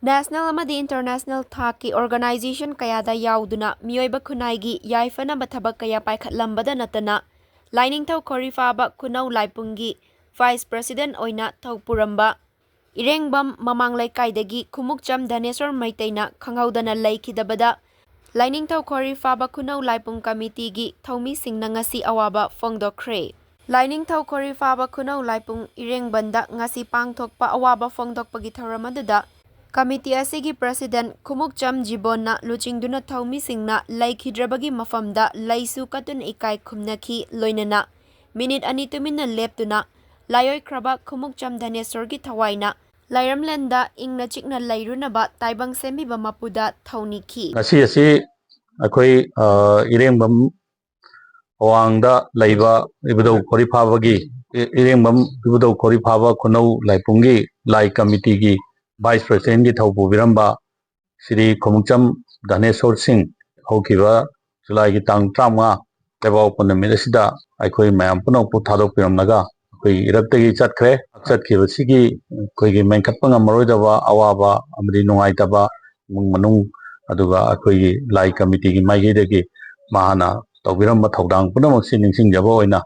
National amadi international thaki organization kayada yauduna mioiba khunai yaifana bathabak kaya paikhatlambada natana lainingthau khorifaba khunau laipungi Vice President oina thaupuramba Irengbam mamang laikhaidagi Khumukcham Dhaneshwar Meiteina khanghoudana leikhidabada lainingthau khorifaba khunau laipung committee gi thaumi singna ngasi awaba phongdokkhre lainingthau khorifaba khunau laipung Irengbanda ngasi pangthokpa awaba phongdokpagi thauramada Committee asigi President Khumukcham Jibonna luchingduna thaumi singna leikhidabagi mafamda laisu katun ikai khumnaki loinana minute ani tumina leptuna layoi kraba Khumukcham Dhaneshwar gi thawaina lairamlenda ingna chikna lairunaba taibang sembiba mapuda thauniki ngasi akoi irengbam awangda laiba ibudau khorifabagi irengbam ibudau khorifaba khunau laipungi lai committee gi Vice President की थौपु बिरंबा श्री खुमुकचम धनेश्वर सिंह होकिबा जुलाई की तांग 35 लेबाव पनमिद सिदा अखोई मयाम पुनोपु थादोक पिरमनगा अखोई इरक्तगी चटखिबसिगी अखोईगी मेंखतपा ngमरोइदबा अवाबा अमदि नुंगाइतबा मुंग मनुंग अदुगा अखोईगी लाई committee की माइगेदगी माहाना तौबिरंबा थौदांग पुनमक्सि निंसिंगजबा ओइना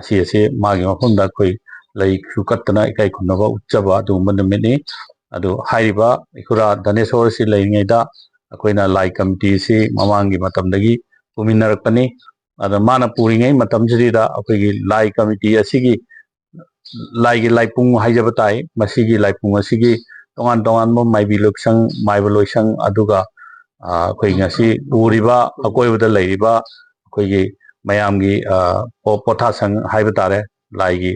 असी असी मागी मफमदा अखोई लाई खुकत्तना इकाई खुनबा उच्चबा अदुगुम्बा नमिनि अदु हाइरिबा इखुरा धनेश्वर सि लेङैदा अखोइना लाई कमिटी सि ममांगी मतमदगी पुमिनरकनी अदा माना पुरिङै मतमजिदा अखोइगी लाई कमिटी असिगी लाइगी लाइपुंग हाइजबताई मसिगी लाइपुंग असिगी तोंगान तोंगान म माइबी लोक्संग माइबा लोइसंग अदुगा अखोइ ngasi उरिबा अकोइबदा लैरिबा अखोइगी मयामगी पोथासंग हाइबतारे लाइगी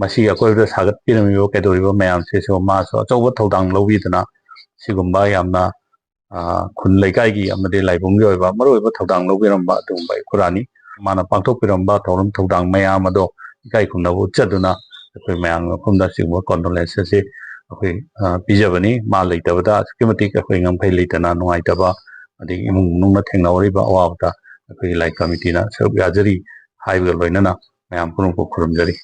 मसी अकोइबदा सागत पिरमिबो केदोरिबो मयाम से सो मासो अचौबा थौदांग लौबीदना सिगुम्बा यामना खुन लैकाइगी अमदे लाइबुंगी ओइबा मरोइबा थौदांग लौबिरंबा दुंबा खुरानी माना पांथोक पिरंबा थौरम थौदांग मयाम अदो इकाइ खुनबो उच्चदुना अखोइ मयाम खुमदा सिगुम्बा कॉन्डोलेंस से अखोइ पिजबनी मा लैतबदा असकिमति अखोइ ngमफै लैतना नुंगाइतबा अदि इमुंग नुंगना थेंगनावरिबा अवाबदा अखोइ लाइ कमिटीना सरुक याजरी हाइबगा लोइनना मयाम पुनोको खुरुमजरी।